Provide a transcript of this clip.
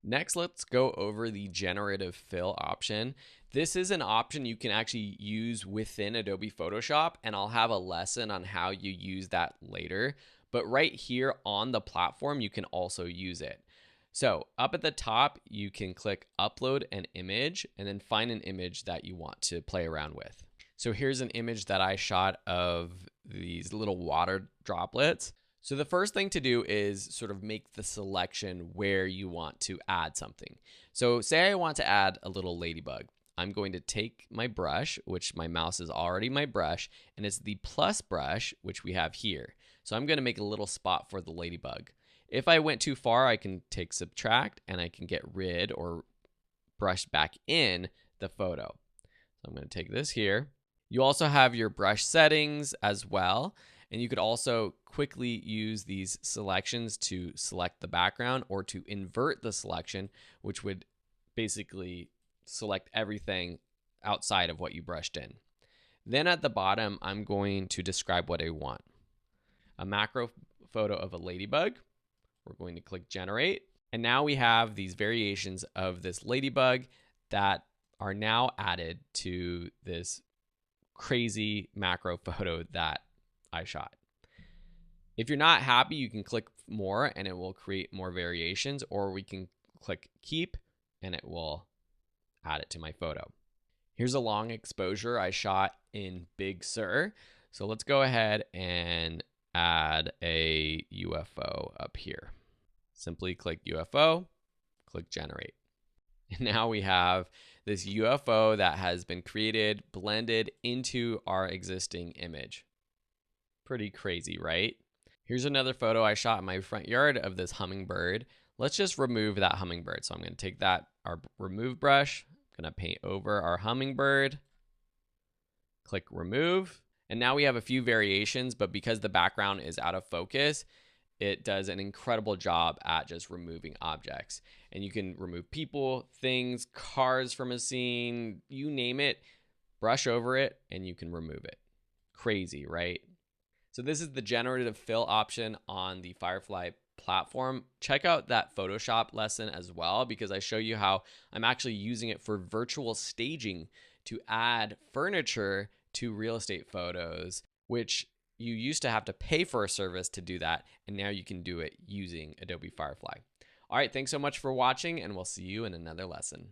Next, let's go over the generative fill option. This is an option you can actually use within Adobe Photoshop, and I'll have a lesson on how you use that later. But right here on the platform, you can also use it. So up at the top, you can click upload an image and then find an image that you want to play around with. So here's an image that I shot of these little water droplets. So the first thing to do is sort of make the selection where you want to add something. So say I want to add a little ladybug. I'm going to take my brush, which my mouse is already my brush, and it's the plus brush, which we have here. So I'm going to make a little spot for the ladybug. If I went too far, I can take subtract and I can get rid or brush back in the photo. So I'm going to take this here. You also have your brush settings as well. And you could also quickly use these selections to select the background or to invert the selection, which would basically select everything outside of what you brushed in. Then at the bottom, I'm going to describe what I want. A macro photo of a ladybug. We're going to click generate. And now we have these variations of this ladybug that are now added to this crazy macro photo that I shot. If you're not happy, you can click more and it will create more variations, or we can click keep and it will add it to my photo. Here's a long exposure I shot in Big Sur. So let's go ahead and add a UFO up here. Simply click UFO, click generate. And now we have this UFO that has been created, blended into our existing image. Pretty crazy, right? Here's another photo I shot in my front yard of this hummingbird. Let's just remove that hummingbird. So I'm going to take our remove brush, I'm going to paint over our hummingbird, click remove. And now we have a few variations, but because the background is out of focus, it does an incredible job at just removing objects. And you can remove people, things, cars from a scene, you name it, brush over it, and you can remove it. Crazy, right? So this is the generative fill option on the Firefly platform. Check out that Photoshop lesson as well, because I show you how I'm actually using it for virtual staging to add furniture to real estate photos, which you used to have to pay for a service to do that, and now you can do it using Adobe Firefly. All right, thanks so much for watching, and we'll see you in another lesson.